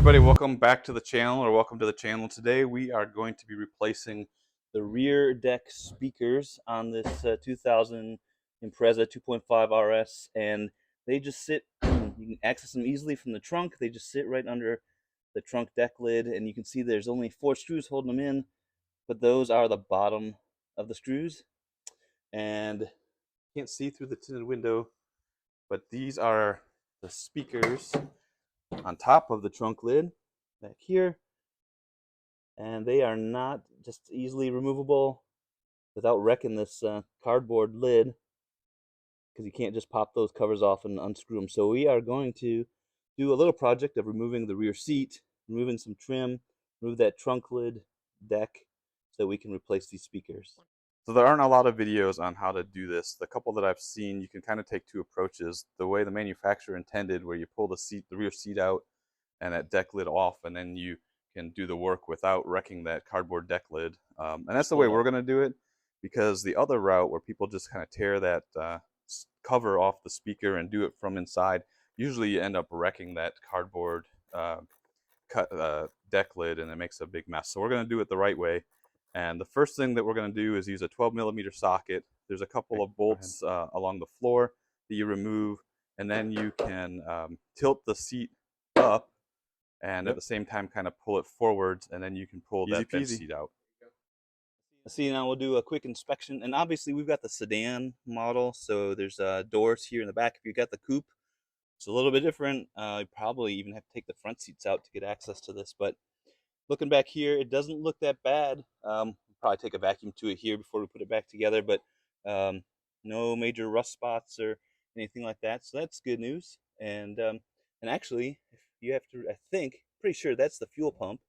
everybody, welcome back to the channel, or welcome to the channel. Today we are going to be replacing the rear deck speakers on this 2000 Impreza 2.5 RS, and they just sit, you can access them easily from the trunk. They just sit right under the trunk deck lid, and you can see there's only 4 screws holding them in, but those are the bottom of the screws, and you can't see through the tinted window, but these are the speakers on top of the trunk lid back here, and they are not just easily removable without wrecking this cardboard lid, because you can't just pop those covers off and unscrew them. So we are going to do a little project of removing the rear seat, removing some trim, remove that trunk lid deck, so that we can replace these speakers. So there aren't a lot of videos on how to do this. The couple that I've seen, you can kind of take 2 approaches. The way the manufacturer intended, where you pull the rear seat out and that deck lid off, and then you can do the work without wrecking that cardboard deck lid. And that's the way we're going to do it, because the other route, where people just kind of tear that cover off the speaker and do it from inside, usually you end up wrecking that cardboard deck lid, and it makes a big mess. So we're going to do it the right way. And the first thing that we're going to do is use a 12mm socket. There's a couple of bolts along the floor that you remove, and then you can tilt the seat up, and at the same time kind of pull it forwards, and then you can pull that bench seat out. See, now we'll do a quick inspection, and obviously we've got the sedan model, so there's doors here in the back. If you've got the coupe, it's a little bit different. You probably even have to take the front seats out to get access to this, but looking back here, it doesn't look that bad. Probably take a vacuum to it here before we put it back together, but no major rust spots or anything like that, so that's good news. And actually, if you have to, I think, pretty sure that's the fuel pump,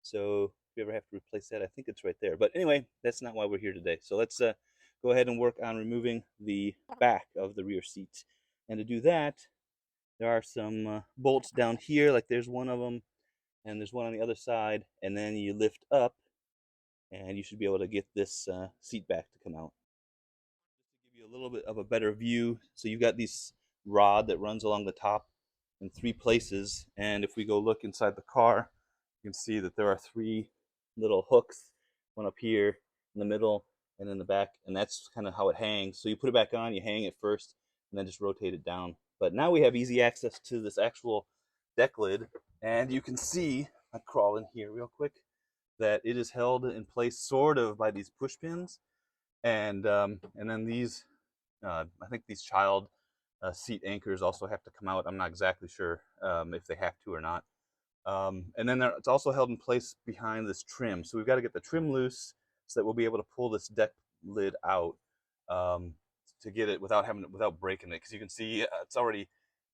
so if you ever have to replace that, I think it's right there. But anyway, that's not why we're here today. So let's go ahead and work on removing the back of the rear seat. And to do that, there are some bolts down here, like there's one of them, and there's one on the other side, and then you lift up, and you should be able to get this seat back to come out. Just to give you a little bit of a better view, so you've got this rod that runs along the top in 3 places, and if we go look inside the car, you can see that there are 3 little hooks, one up here, in the middle, and in the back, and that's kind of how it hangs. So you put it back on, you hang it first, and then just rotate it down. But now we have easy access to this actual deck lid, and you can see, I'll crawl in here real quick, that it is held in place sort of by these push pins, and then these, I think these child seat anchors also have to come out. I'm not exactly sure if they have to or not. And then it's also held in place behind this trim. So we've got to get the trim loose so that we'll be able to pull this deck lid out to get it without breaking it. Because you can see it's already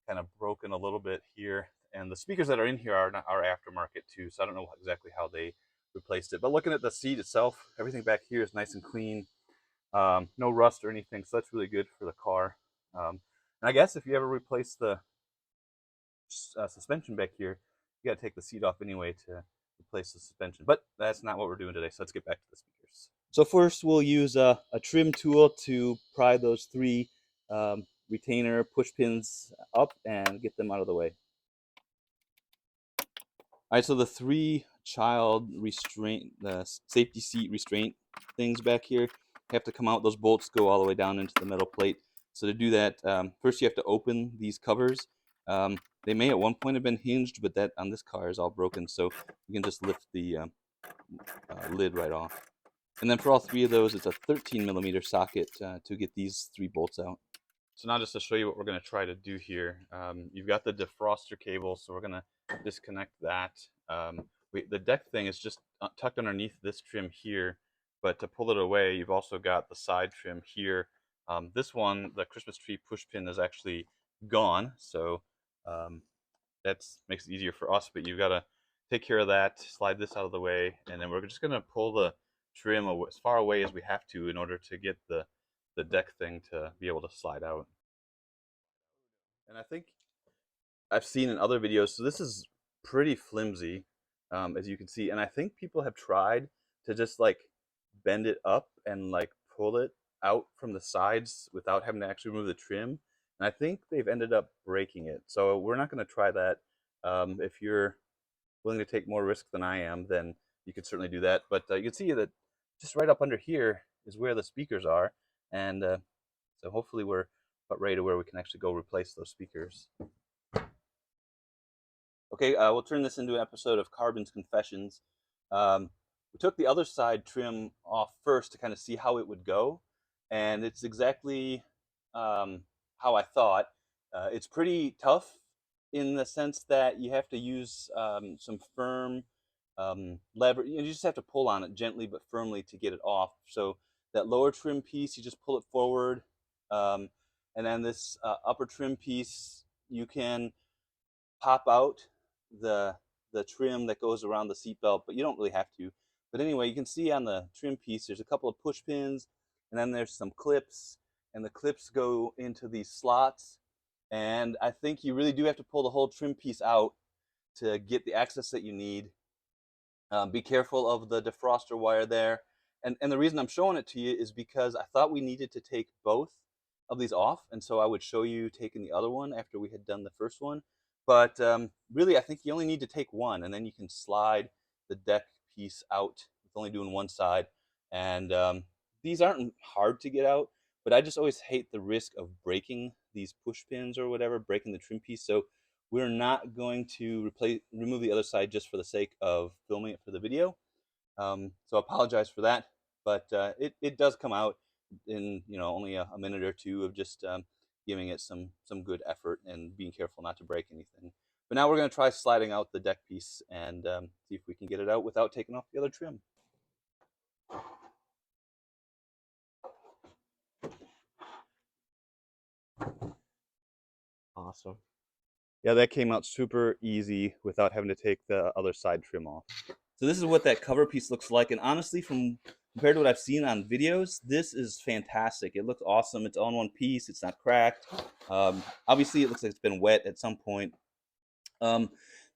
kind of broken a little bit here. And the speakers that are in here are aftermarket too. So I don't know exactly how they replaced it. But looking at the seat itself, everything back here is nice and clean. No rust or anything. So that's really good for the car. And I guess if you ever replace the suspension back here, you got to take the seat off anyway to replace the suspension. But that's not what we're doing today, so let's get back to the speakers. So first we'll use a trim tool to pry those 3 retainer push pins up and get them out of the way. All right, so the 3 child restraint, the safety seat restraint things back here have to come out. Those bolts go all the way down into the metal plate. So to do that, first you have to open these covers. They may at one point have been hinged, but that on this car is all broken, so you can just lift the lid right off. And then for all 3 of those, it's a 13mm socket to get these 3 bolts out. So now just to show you what we're going to try to do here, you've got the defroster cable, so we're going to disconnect that. The deck thing is just tucked underneath this trim here, but to pull it away, you've also got the side trim here. This one, the Christmas tree push pin, is actually gone, so that makes it easier for us, but you've got to take care of that, slide this out of the way, and then we're just going to pull the trim as far away as we have to in order to get the deck thing to be able to slide out. And I think I've seen in other videos, so this is pretty flimsy, as you can see, and I think people have tried to just like bend it up and like pull it out from the sides without having to actually remove the trim, and I think they've ended up breaking it. So we're not going to try that. If you're willing to take more risk than I am, then you could certainly do that. But you can see that just right up under here is where the speakers are, and so hopefully we're about ready to where we can actually go replace those speakers. Okay, we'll turn this into an episode of Carbon's Confessions. We took the other side trim off first to kind of see how it would go, and it's exactly how I thought. It's pretty tough in the sense that you have to use some firm lever. You just have to pull on it gently but firmly to get it off. So that lower trim piece, you just pull it forward, and then this upper trim piece, you can pop out the trim that goes around the seatbelt, but you don't really have to. But anyway, you can see on the trim piece, there's a couple of push pins, and then there's some clips, and the clips go into these slots. And I think you really do have to pull the whole trim piece out to get the access that you need. Be careful of the defroster wire there. And the reason I'm showing it to you is because I thought we needed to take both of these off, and so I would show you taking the other one after we had done the first one. But really, I think you only need to take one, and then you can slide the deck piece out with only doing one side. And these aren't hard to get out, but I just always hate the risk of breaking these push pins or whatever, breaking the trim piece. So we're not going to remove the other side just for the sake of filming it for the video. So I apologize for that, but it does come out in only a minute or two of just giving it some good effort and being careful not to break anything. But now we're going to try sliding out the deck piece and see if we can get it out without taking off the other trim. Awesome. Yeah, that came out super easy without having to take the other side trim off. So this is what that cover piece looks like, and honestly, compared to what I've seen on videos, this is fantastic. It looks awesome. It's all in one piece. It's not cracked. Obviously, it looks like it's been wet at some point.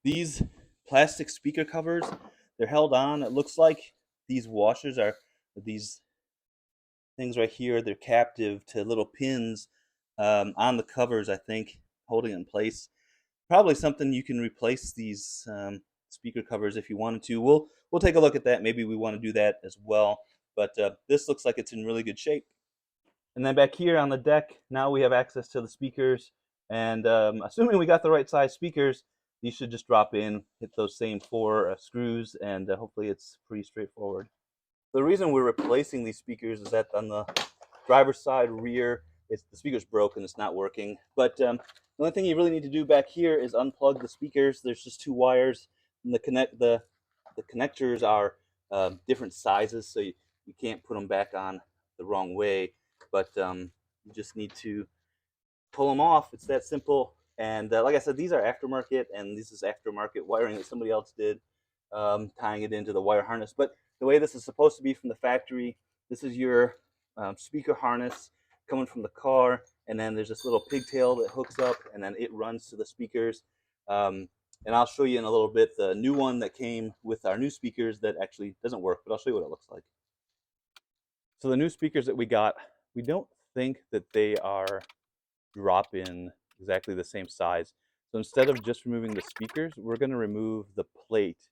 These plastic speaker covers, they're held on. It looks like these washers are these things right here. They're captive to little pins on the covers, I think, holding it in place. Probably something you can replace these speaker covers if you wanted to. We'll take a look at that. Maybe we want to do that as well. But this looks like it's in really good shape. And then back here on the deck, now we have access to the speakers. And assuming we got the right size speakers, these should just drop in, hit those same 4 screws, and hopefully it's pretty straightforward. The reason we're replacing these speakers is that on the driver's side rear, the speaker's broken, it's not working. But the only thing you really need to do back here is unplug the speakers. There's just 2 wires, and the connectors are different sizes, so you can't put them back on the wrong way. But you just need to pull them off. It's that simple. And like I said, these are aftermarket, and this is aftermarket wiring that somebody else did, tying it into the wire harness. But the way this is supposed to be from the factory, this is your speaker harness coming from the car, and then there's this little pigtail that hooks up, and then it runs to the speakers. And I'll show you in a little bit the new one that came with our new speakers that actually doesn't work, but I'll show you what it looks like. So the new speakers that we got, we don't think that they are drop-in exactly the same size. So instead of just removing the speakers, we're going to remove the plate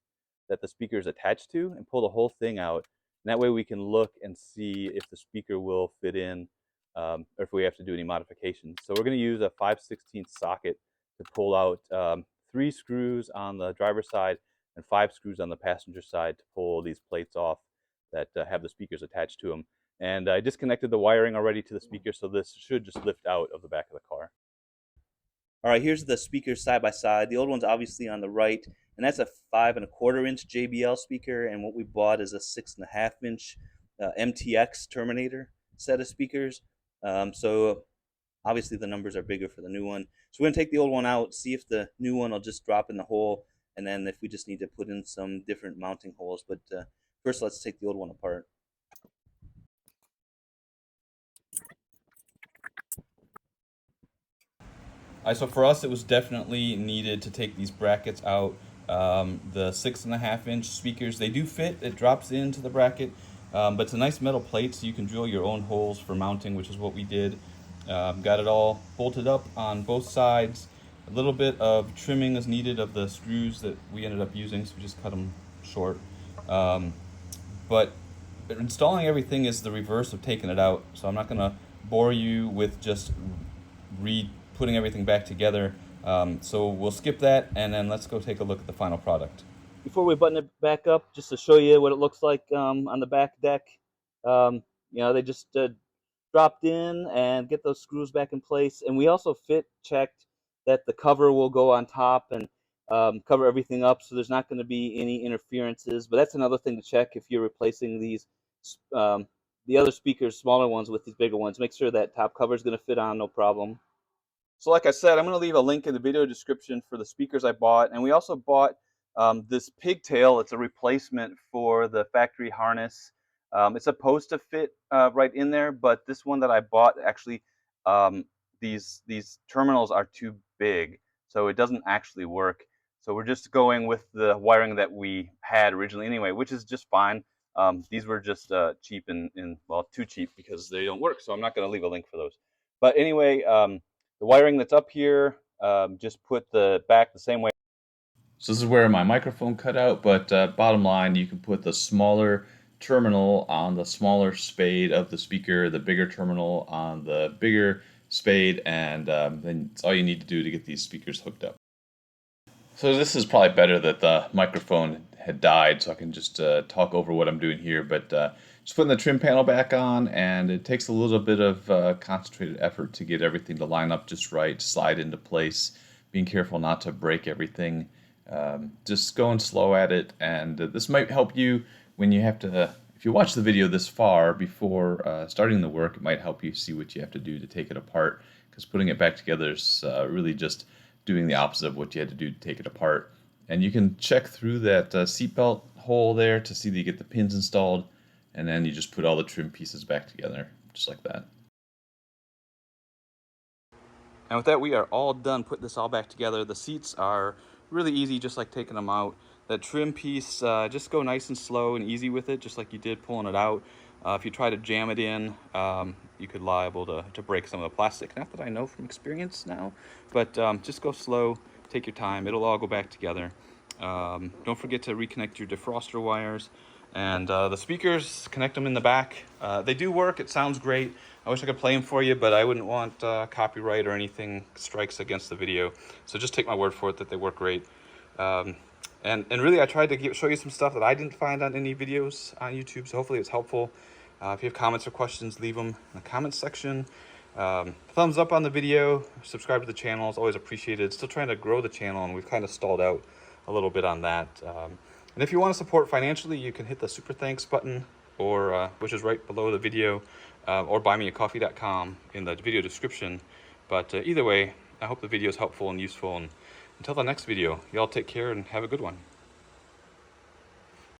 that the speaker is attached to and pull the whole thing out. And that way we can look and see if the speaker will fit in or if we have to do any modifications. So we're going to use a 5/16 socket to pull out 3 screws on the driver's side and 5 screws on the passenger side to pull these plates off that have the speakers attached to them. And I disconnected the wiring already to the speaker, so this should just lift out of the back of the car. All right, here's the speakers side by side. The old one's obviously on the right, and that's a 5 1/4 inch JBL speaker, and what we bought is a 6 1/2 inch MTX Terminator set of speakers. So obviously the numbers are bigger for the new one. So we're going to take the old one out, see if the new one will just drop in the hole, and then if we just need to put in some different mounting holes. But first, let's take the old one apart. So for us, it was definitely needed to take these brackets out. The 6 1/2 inch speakers, they do fit. It drops into the bracket, but it's a nice metal plate, so you can drill your own holes for mounting, which is what we did. Got it all bolted up on both sides, A little bit of trimming is needed of the screws that we ended up using, so we just cut them short. But installing everything is the reverse of taking it out, so I'm not going to bore you with just putting everything back together. So we'll skip that, and then let's go take a look at the final product. Before we button it back up, just to show you what it looks like on the back deck, they just dropped in and get those screws back in place. And we also checked that the cover will go on top and cover everything up, so there's not going to be any interferences. But that's another thing to check if you're replacing these the other speakers, smaller ones, with these bigger ones. Make sure that top cover is going to fit on, no problem. So like I said, I'm going to leave a link in the video description for the speakers I bought. And we also bought this pigtail. It's a replacement for the factory harness. It's supposed to fit right in there, but this one that I bought, actually, these terminals are too big, so it doesn't actually work. So we're just going with the wiring that we had originally anyway, which is just fine. These were just cheap and, well, too cheap because they don't work, so I'm not going to leave a link for those. But anyway, the wiring that's up here, just put the back the same way. So this is where my microphone cut out, but bottom line, you can put the smaller terminal on the smaller spade of the speaker, the bigger terminal on the bigger spade, and then it's all you need to do to get these speakers hooked up. So this is probably better that the microphone had died, so I can just talk over what I'm doing here, but just putting the trim panel back on, and it takes a little bit of concentrated effort to get everything to line up just right, slide into place, being careful not to break everything. Just going slow at it, and this might help you when you have to, if you watch the video this far before starting the work, it might help you see what you have to do to take it apart, because putting it back together is really just doing the opposite of what you had to do to take it apart. And you can check through that seatbelt hole there to see that you get the pins installed, and then you just put all the trim pieces back together, just like that. And with that, we are all done putting this all back together. The seats are really easy, just like taking them out. That trim piece, just go nice and slow and easy with it, just like you did pulling it out. If you try to jam it in, you could liable to break some of the plastic. Not that I know from experience now, but just go slow, take your time. It'll all go back together. Don't forget to reconnect your defroster wires. And the speakers, connect them in the back. They do work. It sounds great. I wish I could play them for you, but I wouldn't want copyright or anything strikes against the video. So just take my word for it that they work great. And really, I tried to show you some stuff that I didn't find on any videos on YouTube, so hopefully it's helpful. If you have comments or questions, leave them in the comments section. Thumbs up on the video, subscribe to the channel. It's always appreciated. Still trying to grow the channel, and we've kind of stalled out a little bit on that. And if you want to support financially, you can hit the super thanks button, or which is right below the video, or buymeacoffee.com in the video description. But either way, I hope the video is helpful and useful. And until the next video, y'all take care and have a good one.